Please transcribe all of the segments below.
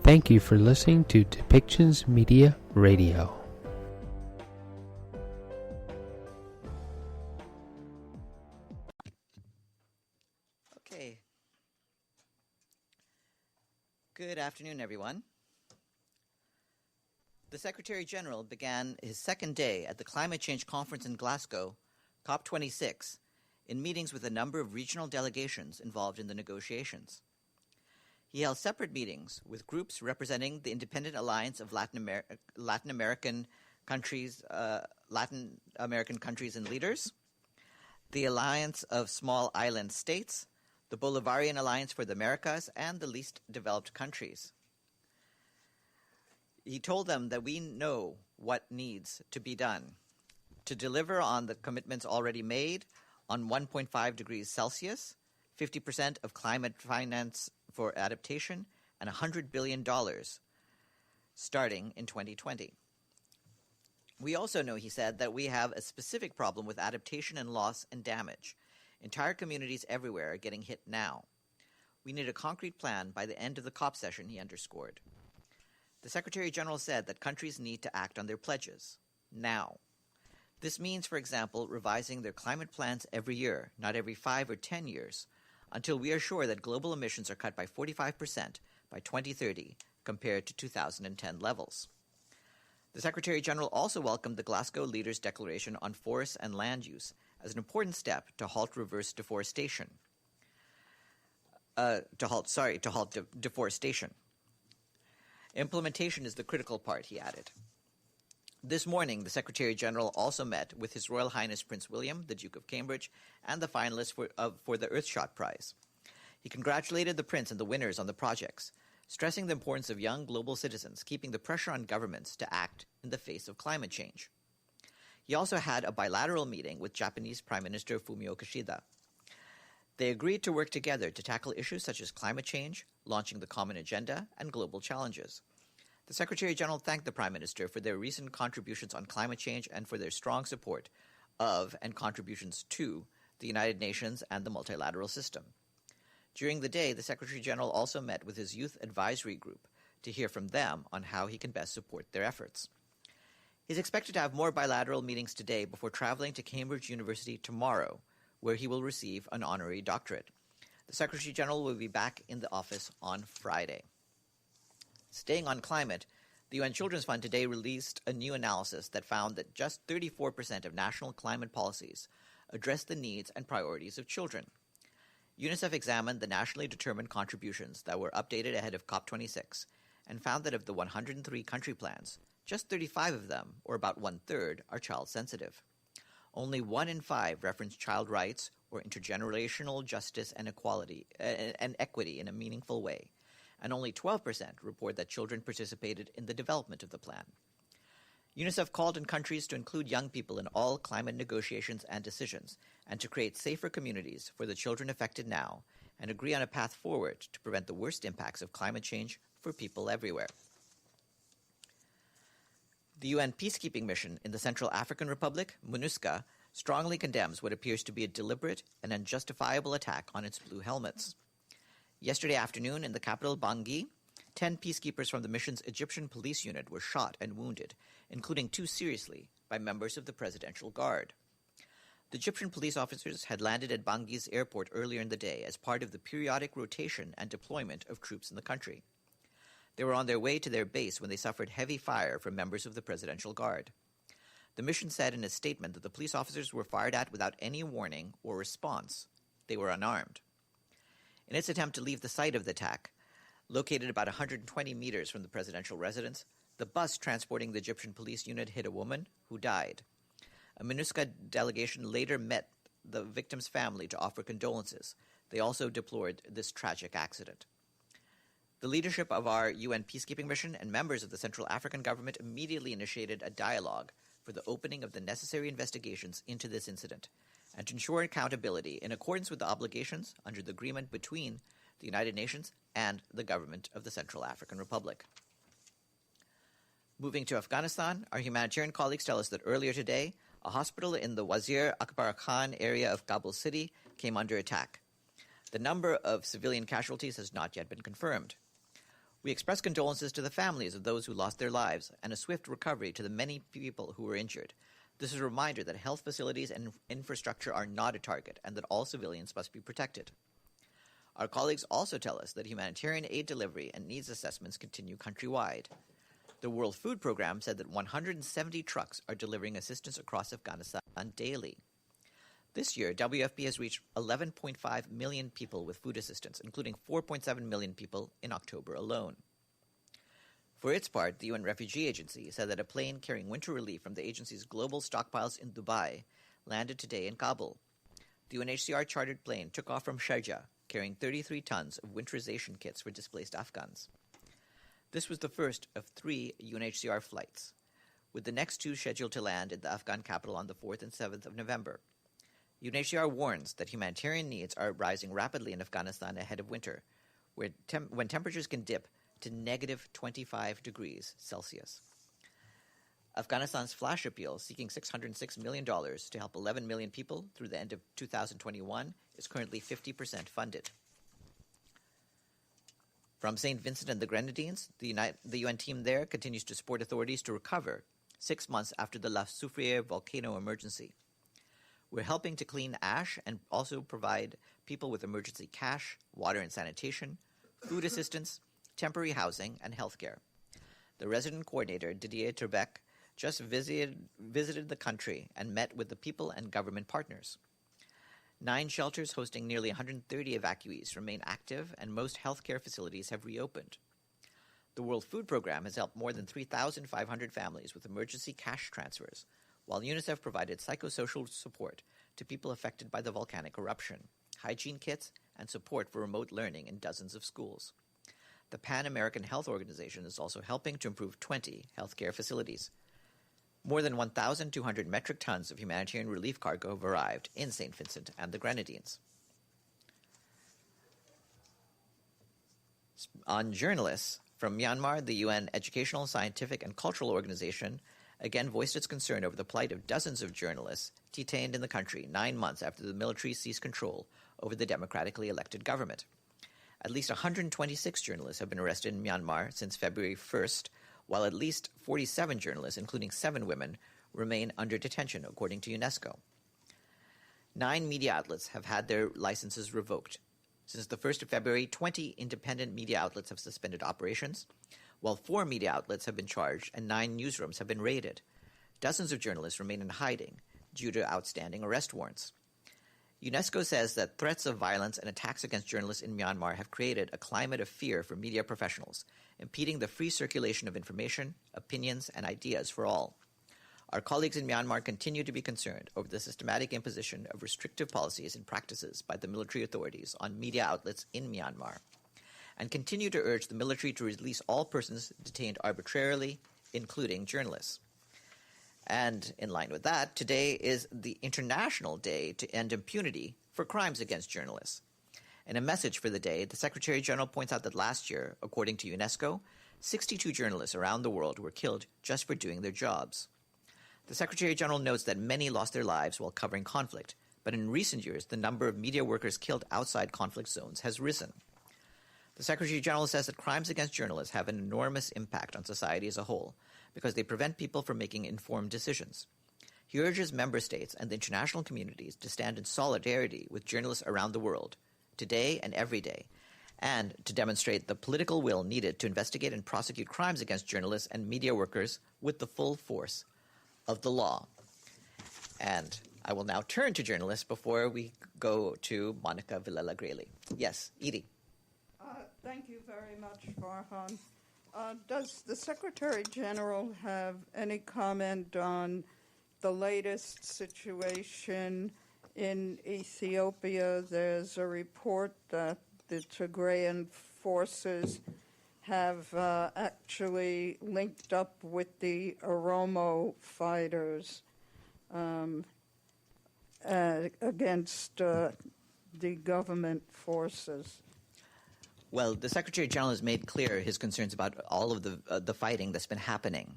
Thank you for listening to Depictions Media Radio. Okay. Good afternoon, everyone. The Secretary General began his second day at the Climate Change Conference in Glasgow, COP26, in meetings with a number of regional delegations involved in the negotiations. He held separate meetings with groups representing the Independent Alliance of Latin American countries and leaders, the Alliance of Small Island States, the Bolivarian Alliance for the Americas, and the least developed countries. He told them that we know what needs to be done to deliver on the commitments already made on 1.5 degrees Celsius, 50% of climate finance for adaptation, and $100 billion starting in 2020. We also know, he said, that we have a specific problem with adaptation and loss and damage. Entire communities everywhere are getting hit now. We need a concrete plan by the end of the COP session, he underscored. The Secretary General said that countries need to act on their pledges now. This means, for example, revising their climate plans every year, not every 5 or 10 years, until we are sure that global emissions are cut by 45% by 2030 compared to 2010 levels. The Secretary General also welcomed the Glasgow Leaders' Declaration on Forests and Land Use as an important step to halt reverse deforestation. Deforestation. Implementation is the critical part, he added. This morning, the Secretary General also met with His Royal Highness Prince William, the Duke of Cambridge, and the finalists for the Earthshot Prize. He congratulated the Prince and the winners on the projects, stressing the importance of young global citizens keeping the pressure on governments to act in the face of climate change. He also had a bilateral meeting with Japanese Prime Minister Fumio Kishida. They agreed to work together to tackle issues such as climate change, launching the Common Agenda, and global challenges. The Secretary General thanked the Prime Minister for their recent contributions on climate change and for their strong support of and contributions to the United Nations and the multilateral system. During the day, the Secretary General also met with his Youth Advisory Group to hear from them on how he can best support their efforts. He's expected to have more bilateral meetings today before traveling to Cambridge University tomorrow, where he will receive an honorary doctorate. The Secretary General will be back in the office on Friday. Staying on climate, the UN Children's Fund today released a new analysis that found that just 34% of national climate policies address the needs and priorities of children. UNICEF examined the nationally determined contributions that were updated ahead of COP26 and found that of the 103 country plans, just 35 of them, or about one-third, are child-sensitive. Only 1 in 5 reference child rights or intergenerational justice and equality and equity in a meaningful way, and only 12% report that children participated in the development of the plan. UNICEF called on countries to include young people in all climate negotiations and decisions, and to create safer communities for the children affected now, and agree on a path forward to prevent the worst impacts of climate change for people everywhere. The UN peacekeeping mission in the Central African Republic, MONUSCA, strongly condemns what appears to be a deliberate and unjustifiable attack on its blue helmets. Yesterday afternoon in the capital Bangui, 10 peacekeepers from the mission's Egyptian police unit were shot and wounded, including 2 seriously, by members of the Presidential Guard. The Egyptian police officers had landed at Bangui's airport earlier in the day as part of the periodic rotation and deployment of troops in the country. They were on their way to their base when they suffered heavy fire from members of the Presidential Guard. The mission said in a statement that the police officers were fired at without any warning or response. They were unarmed. In its attempt to leave the site of the attack, located about 120 meters from the presidential residence, the bus transporting the Egyptian police unit hit a woman who died. A MONUSCA delegation later met the victim's family to offer condolences. They also deplored this tragic accident. The leadership of our UN peacekeeping mission and members of the Central African government immediately initiated a dialogue for the opening of the necessary investigations into this incident and to ensure accountability in accordance with the obligations under the agreement between the United Nations and the government of the Central African Republic. Moving to Afghanistan, our humanitarian colleagues tell us that earlier today, a hospital in the Wazir Akbar Khan area of Kabul city came under attack. The number of civilian casualties has not yet been confirmed. We express condolences to the families of those who lost their lives and a swift recovery to the many people who were injured. This is a reminder that health facilities and infrastructure are not a target and that all civilians must be protected. Our colleagues also tell us that humanitarian aid delivery and needs assessments continue countrywide. The World Food Programme said that 170 trucks are delivering assistance across Afghanistan daily. This year, WFP has reached 11.5 million people with food assistance, including 4.7 million people in October alone. For its part, the UN Refugee Agency said that a plane carrying winter relief from the agency's global stockpiles in Dubai landed today in Kabul. The UNHCR chartered plane took off from Sharjah, carrying 33 tons of winterization kits for displaced Afghans. This was the first of 3 UNHCR flights, with the next 2 scheduled to land in the Afghan capital on the 4th and 7th of November. UNHCR warns that humanitarian needs are rising rapidly in Afghanistan ahead of winter, when temperatures can dip to negative 25 degrees Celsius. Afghanistan's flash appeal, seeking $606 million to help 11 million people through the end of 2021, is currently 50% funded. From St. Vincent and the Grenadines, the UN team there continues to support authorities to recover 6 months after the La Soufriere volcano emergency. We're helping to clean ash and also provide people with emergency cash, water and sanitation, food assistance, temporary housing, and healthcare. The resident coordinator, Didier Terbec, just visited the country and met with the people and government partners. 9 shelters hosting nearly 130 evacuees remain active, and most healthcare facilities have reopened. The World Food Programme has helped more than 3,500 families with emergency cash transfers, while UNICEF provided psychosocial support to people affected by the volcanic eruption, hygiene kits, and support for remote learning in dozens of schools. The Pan American Health Organization is also helping to improve 20 healthcare facilities. More than 1,200 metric tons of humanitarian relief cargo have arrived in St. Vincent and the Grenadines. On journalists, from Myanmar, the UN Educational, Scientific, and Cultural Organization again voiced its concern over the plight of dozens of journalists detained in the country 9 months after the military seized control over the democratically elected government. At least 126 journalists have been arrested in Myanmar since February 1st, while at least 47 journalists, including 7 women, remain under detention, according to UNESCO. 9 media outlets have had their licenses revoked. Since the 1st of February, 20 independent media outlets have suspended operations, while 4 media outlets have been charged and 9 newsrooms have been raided. Dozens of journalists remain in hiding due to outstanding arrest warrants. UNESCO says that threats of violence and attacks against journalists in Myanmar have created a climate of fear for media professionals, impeding the free circulation of information, opinions, and ideas for all. Our colleagues in Myanmar continue to be concerned over the systematic imposition of restrictive policies and practices by the military authorities on media outlets in Myanmar, and continue to urge the military to release all persons detained arbitrarily, including journalists. And in line with that, today is the International Day to End Impunity for Crimes Against Journalists. In a message for the day, the Secretary General points out that last year, according to UNESCO, 62 journalists around the world were killed just for doing their jobs. The Secretary General notes that many lost their lives while covering conflict, but in recent years, the number of media workers killed outside conflict zones has risen. The Secretary General says that crimes against journalists have an enormous impact on society as a whole, because they prevent people from making informed decisions. He urges member states and the international communities to stand in solidarity with journalists around the world, today and every day, and to demonstrate the political will needed to investigate and prosecute crimes against journalists and media workers with the full force of the law. And I will now turn to journalists before we go to Monica Villela-Graley. Yes, Edie. Thank you very much, Farhan. Does the Secretary General have any comment on the latest situation in Ethiopia? There's a report that the Tigrayan forces have actually linked up with the Oromo fighters against the government forces. Well, the Secretary General has made clear his concerns about all of the fighting that's been happening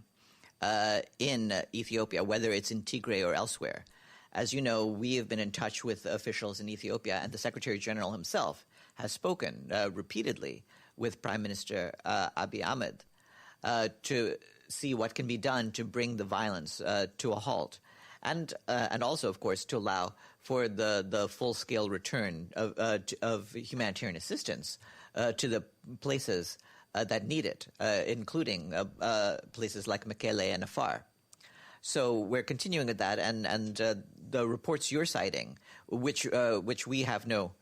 in Ethiopia, whether it's in Tigray or elsewhere. As you know, we have been in touch with officials in Ethiopia, and the Secretary General himself has spoken repeatedly with Prime Minister Abiy Ahmed to see what can be done to bring the violence to a halt, and also, of course, to allow for the full-scale return of humanitarian assistance to the places that need it, including places like Mekelle and Afar. So we're continuing with that, and the reports you're citing, which we have no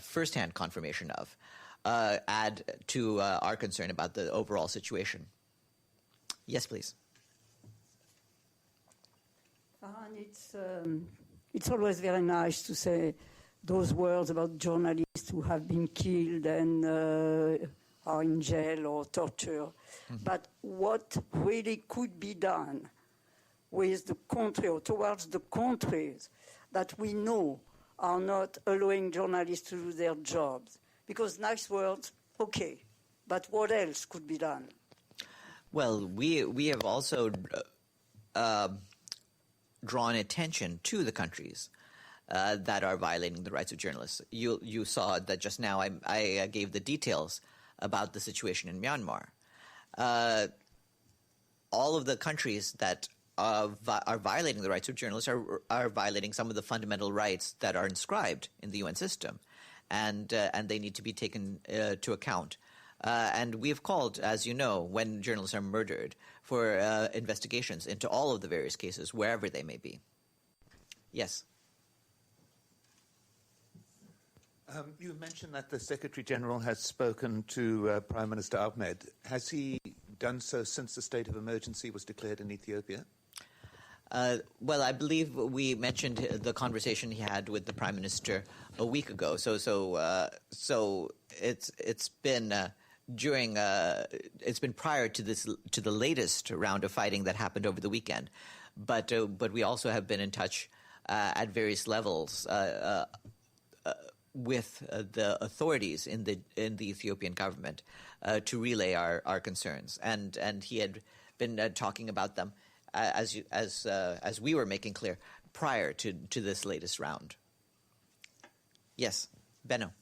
firsthand confirmation of, add to our concern about the overall situation. Yes, please. It's always very nice to say those words about journalists who have been killed and are in jail or tortured. Mm-hmm. But what really could be done with the country or towards the countries that we know are not allowing journalists to do their jobs? Because nice words, okay, but what else could be done? Well, we have also drawn attention to the countries that are violating the rights of journalists. You saw that just now I gave the details about the situation in Myanmar. All of the countries that are violating the rights of journalists are violating some of the fundamental rights that are inscribed in the UN system, and they need to be taken to account. And we have called, as you know, when journalists are murdered, for investigations into all of the various cases, wherever they may be. Yes. You mentioned that the Secretary General has spoken to Prime Minister Ahmed. Has he done so since the state of emergency was declared in Ethiopia? Well, I believe we mentioned the conversation he had with the Prime Minister a week ago. So it's been it's been prior to the latest round of fighting that happened over the weekend. But we also have been in touch at various levels with the authorities in the Ethiopian government to relay our concerns, and he had been talking about them as we were making clear prior to this latest round. Yes, Benno.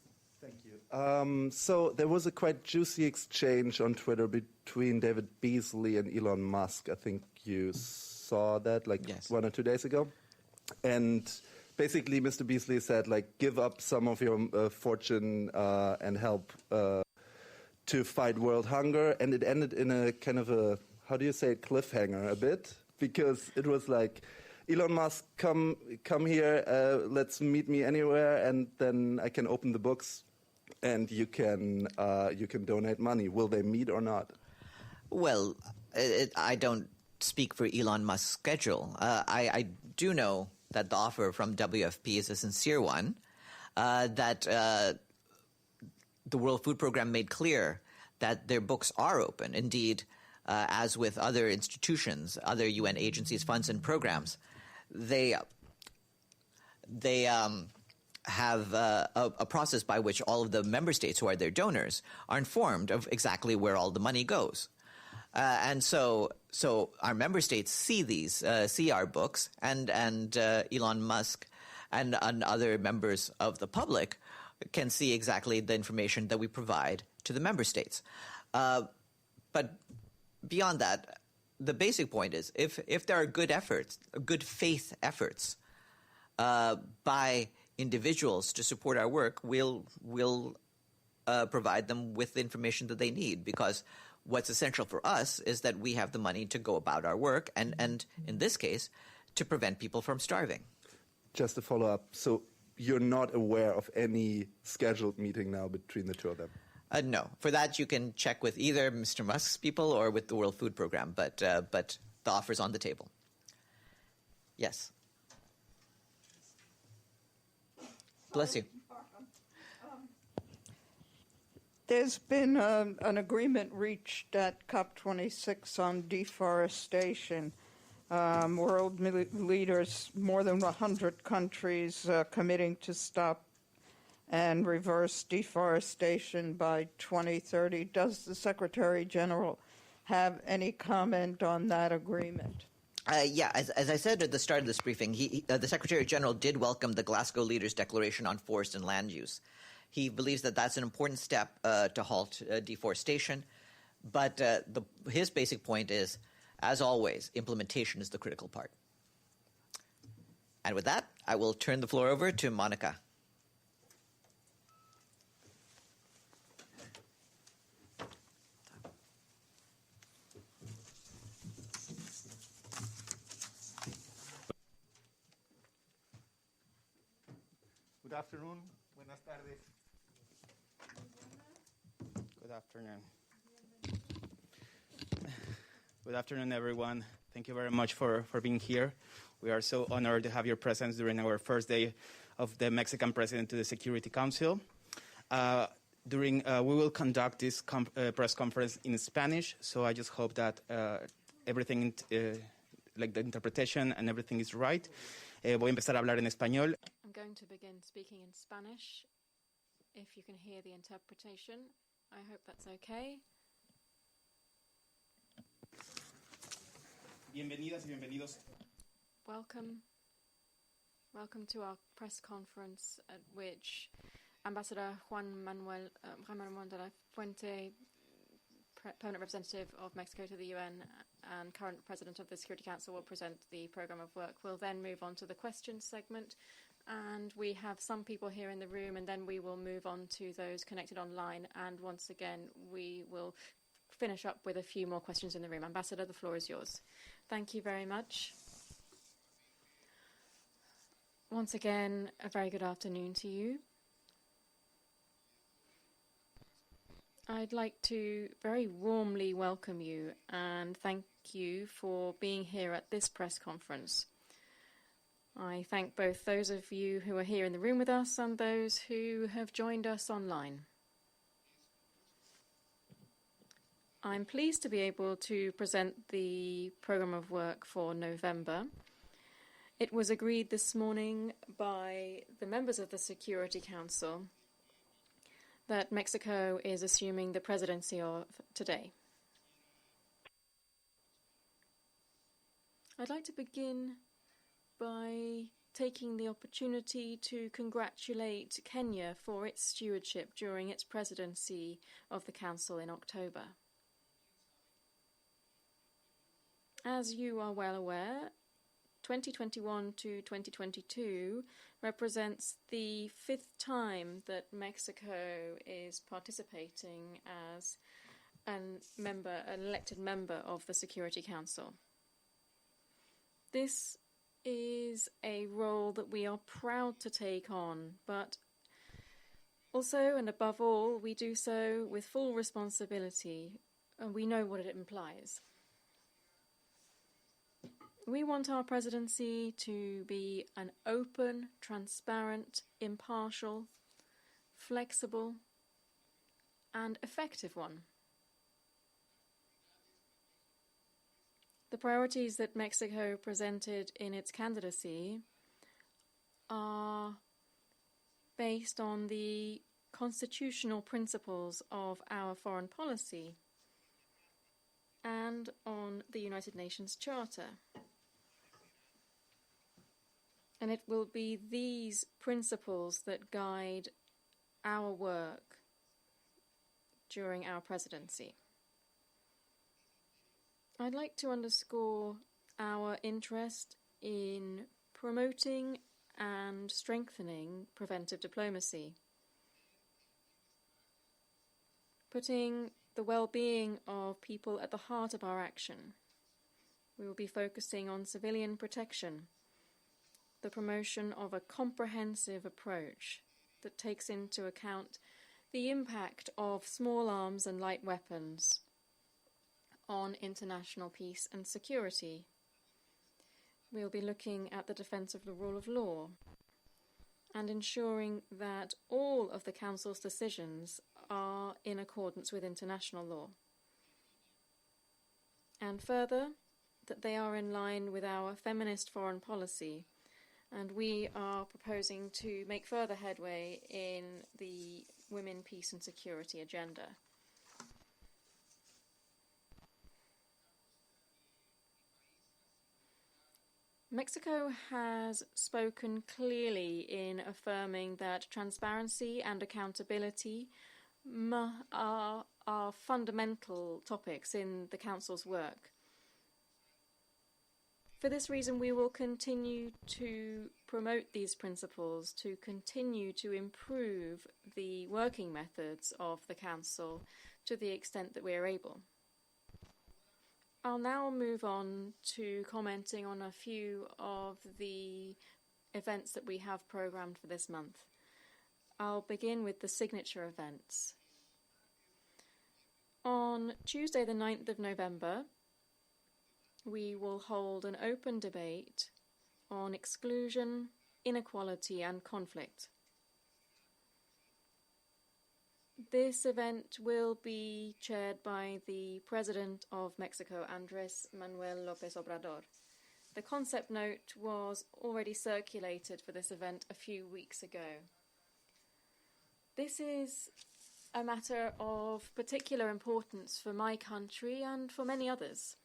Thank you. So there was a quite juicy exchange on Twitter between David Beasley and Elon Musk. I think you saw that yes. 1 or 2 days ago. And basically Mr. Beasley said, give up some of your fortune and help to fight world hunger. And it ended in a kind of a, how do you say it, cliffhanger a bit? Because it was like, Elon Musk, come here, let's meet me anywhere, and then I can open the books, and you can donate money. Will they meet or not? Well, I don't speak for Elon Musk's schedule. I do know that the offer from WFP is a sincere one, that the World Food Program made clear that their books are open. Indeed, as with other institutions, other UN agencies, funds, and programs, they have a process by which all of the member states who are their donors are informed of exactly where all the money goes. And so our member states see our books, and Elon Musk and other members of the public can see exactly the information that we provide to the member states. But beyond that, the basic point is if there are good efforts, good faith efforts by individuals to support our work, we'll provide them with the information that they need, because what's essential for us is that we have the money to go about our work and in this case, to prevent people from starving. Just to follow up, so you're not aware of any scheduled meeting now between the two of them? No. For that, you can check with either Mr. Musk's people or with the World Food Program, but the offer's on the table. Yes. Bless you. There's been an agreement reached at COP26 on deforestation. World leaders, more than 100 countries committing to stop and reverse deforestation by 2030. Does the Secretary General have any comment on that agreement? Yeah, as I said at the start of this briefing, the Secretary General did welcome the Glasgow Leaders' Declaration on Forest and Land Use. He believes that that's an important step to halt deforestation. But his basic point is, as always, implementation is the critical part. And with that, I will turn the floor over to Monica. Good afternoon. Buenas tardes. Good afternoon. Good afternoon, everyone. Thank you very much for being here. We are so honored to have your presence during our first day of the Mexican President to the Security Council. We will conduct this press conference in Spanish, so I just hope that everything, like the interpretation and everything is right. Voy a empezar a hablar en español. I'm going to begin speaking in Spanish. If you can hear the interpretation, I hope that's okay. Bienvenidas y bienvenidos. Welcome to our press conference at which Ambassador Juan Ramón de la Fuente, permanent representative of Mexico to the UN and current president of the Security Council, will present the program of work. We'll then move on to the questions segment, and we have some people here in the room, and then we will move on to those connected online, and once again we will finish up with a few more questions in the room. Ambassador, the floor is yours. Thank you very much. Once again, a very good afternoon to you. I'd like to very warmly welcome you and thank you for being here at this press conference. I thank both those of you who are here in the room with us and those who have joined us online. I'm pleased to be able to present the program of work for November. It was agreed this morning by the members of the Security Council that Mexico is assuming the presidency of today. I'd like to begin by taking the opportunity to congratulate Kenya for its stewardship during its presidency of the Council in October. As you are well aware, 2021 to 2022 represents the fifth time that Mexico is participating as an elected member of the Security Council. This is a role that we are proud to take on, but also and above all, we do so with full responsibility, and we know what it implies. We want our presidency to be an open, transparent, impartial, flexible, and effective one. The priorities that Mexico presented in its candidacy are based on the constitutional principles of our foreign policy and on the United Nations Charter. And it will be these principles that guide our work during our presidency. I'd like to underscore our interest in promoting and strengthening preventive diplomacy, putting the well-being of people at the heart of our action. We will be focusing on civilian protection, the promotion of a comprehensive approach that takes into account the impact of small arms and light weapons on international peace and security. We'll be looking at the defense of the rule of law and ensuring that all of the Council's decisions are in accordance with international law. And further, that they are in line with our feminist foreign policy, and we are proposing to make further headway in the Women, Peace and Security agenda. Mexico has spoken clearly in affirming that transparency and accountability are fundamental topics in the Council's work. For this reason, we will continue to promote these principles, to continue to improve the working methods of the Council to the extent that we are able. I'll now move on to commenting on a few of the events that we have programmed for this month. I'll begin with the signature events. On Tuesday the 9th of November, we will hold an open debate on exclusion, inequality and conflict. This event will be chaired by the President of Mexico, Andrés Manuel López Obrador. The concept note was already circulated for this event a few weeks ago. This is a matter of particular importance for my country and for many others.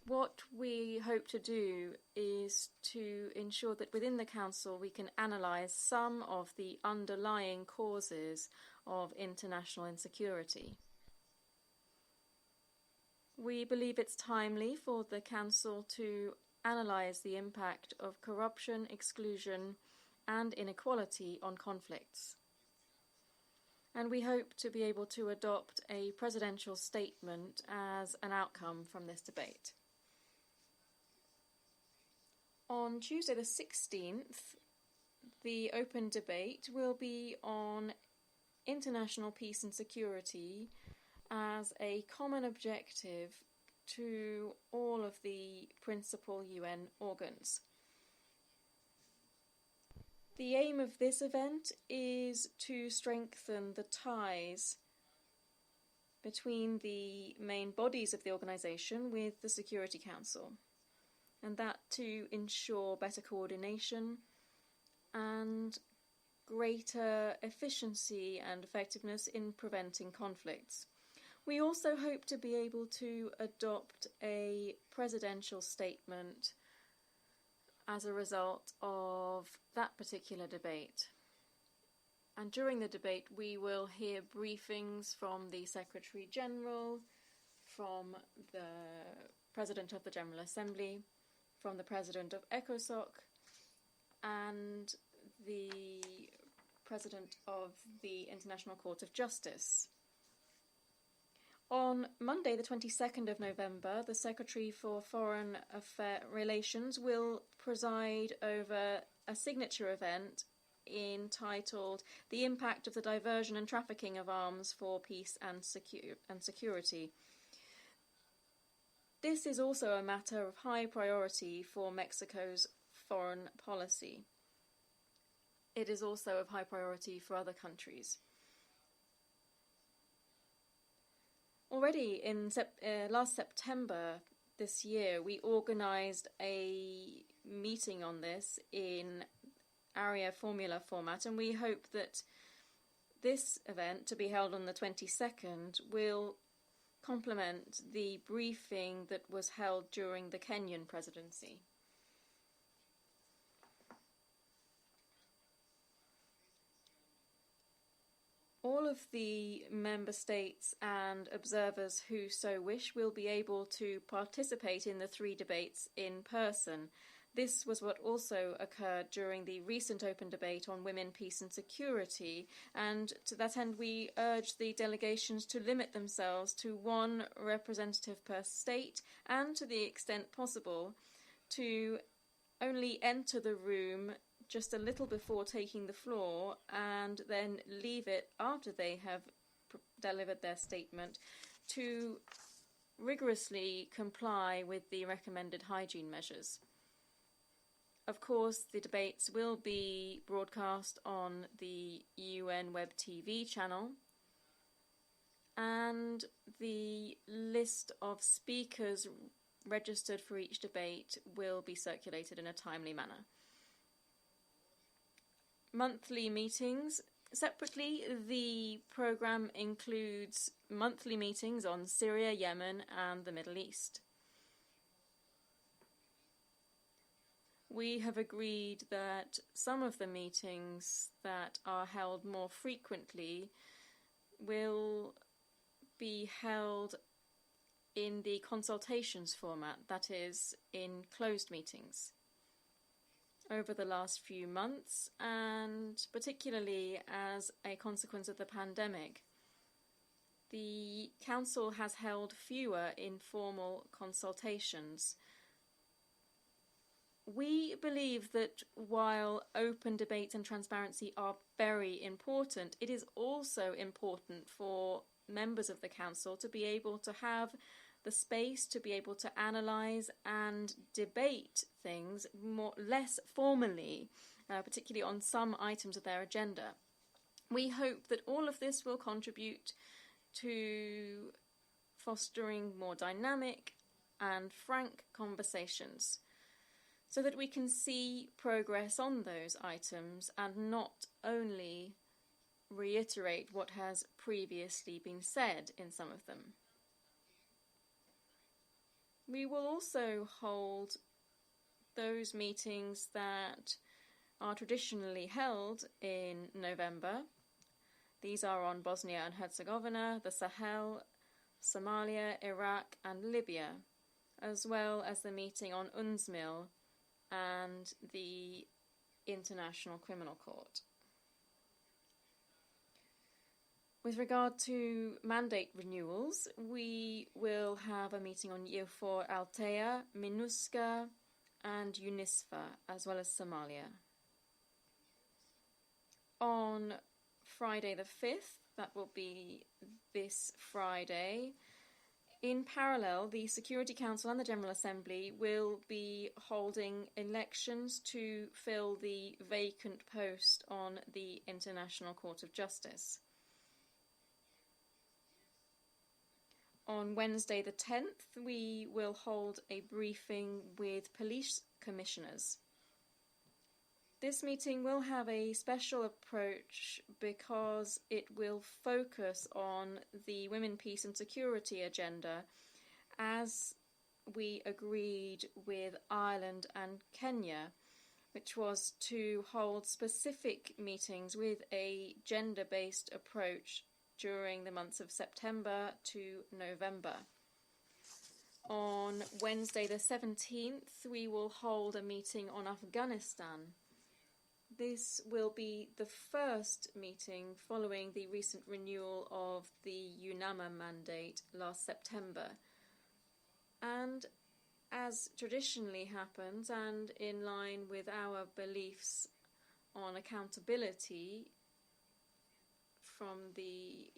What we hope to do is to ensure that within the Council we can analyse some of the underlying causes of international insecurity. We believe it's timely for the Council to analyse the impact of corruption, exclusion and inequality on conflicts. And we hope to be able to adopt a presidential statement as an outcome from this debate. On Tuesday the 16th, the open debate will be on international peace and security as a common objective to all of the principal UN organs. The aim of this event is to strengthen the ties between the main bodies of the organization with the Security Council, and that to ensure better coordination and greater efficiency and effectiveness in preventing conflicts. We also hope to be able to adopt a presidential statement as a result of that particular debate. And during the debate, we will hear briefings from the Secretary General, from the President of the General Assembly, from the President of ECOSOC, and the President of the International Court of Justice. On Monday, the 22nd of November, the Secretary for Foreign Relations will preside over a signature event entitled The Impact of the Diversion and Trafficking of Arms for Peace and Security. This is also a matter of high priority for Mexico's foreign policy. It is also of high priority for other countries. Already in last September this year, we organised a meeting on this in area formula format, and we hope that this event, to be held on the 22nd, will complement the briefing that was held during the Kenyan presidency. All of the member states and observers who so wish will be able to participate in the three debates in person. This was what also occurred during the recent open debate on women, peace and security, and to that end we urge the delegations to limit themselves to one representative per state, and to the extent possible to only enter the room just a little before taking the floor and then leave it after they have delivered their statement, to rigorously comply with the recommended hygiene measures. Of course, the debates will be broadcast on the UN Web TV channel, and the list of speakers registered for each debate will be circulated in a timely manner. Monthly meetings. Separately, the programme includes monthly meetings on Syria, Yemen and the Middle East. we have agreed that some of the meetings that are held more frequently will be held in the consultations format, that is, in closed meetings. Over the last few months, and particularly as a consequence of the pandemic, the Council has held fewer informal consultations. We believe that while open debates and transparency are very important, it is also important for members of the Council to be able to have the space to be able to analyse and debate things less formally, particularly on some items of their agenda. We hope that all of this will contribute to fostering more dynamic and frank conversations, so that we can see progress on those items and not only reiterate what has previously been said in some of them. We will also hold those meetings that are traditionally held in November. These are on Bosnia and Herzegovina, the Sahel, Somalia, Iraq and Libya, as well as the meeting on UNSMIL and the International Criminal Court. With regard to mandate renewals, we will have a meeting on EUFOR Althea, MINUSCA and UNISFA, as well as Somalia. On Friday the 5th, that will be this Friday, in parallel, the Security Council and the General Assembly will be holding elections to fill the vacant post on the International Court of Justice. On Wednesday the 10th, we will hold a briefing with police commissioners. This meeting will have a special approach because it will focus on the Women, Peace and Security agenda, as we agreed with Ireland and Kenya, which was to hold specific meetings with a gender-based approach during the months of September to November. On Wednesday the 17th, we will hold a meeting on Afghanistan. This will be the first meeting following the recent renewal of the UNAMA mandate last September. And as traditionally happens, and in line with our beliefs on accountability from the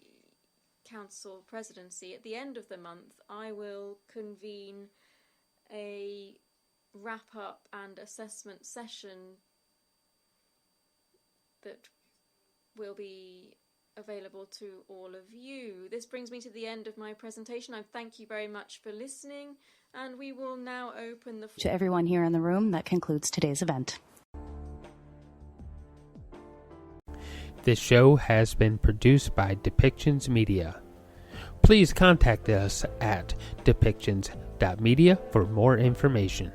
Council presidency, at the end of the month I will convene a wrap-up and assessment session that will be available to all of you. This brings me to the end of my presentation. I thank you very much for listening, and we will now open the... To everyone here in the room, that concludes today's event. This show has been produced by Depictions Media. Please contact us at depictions.media for more information.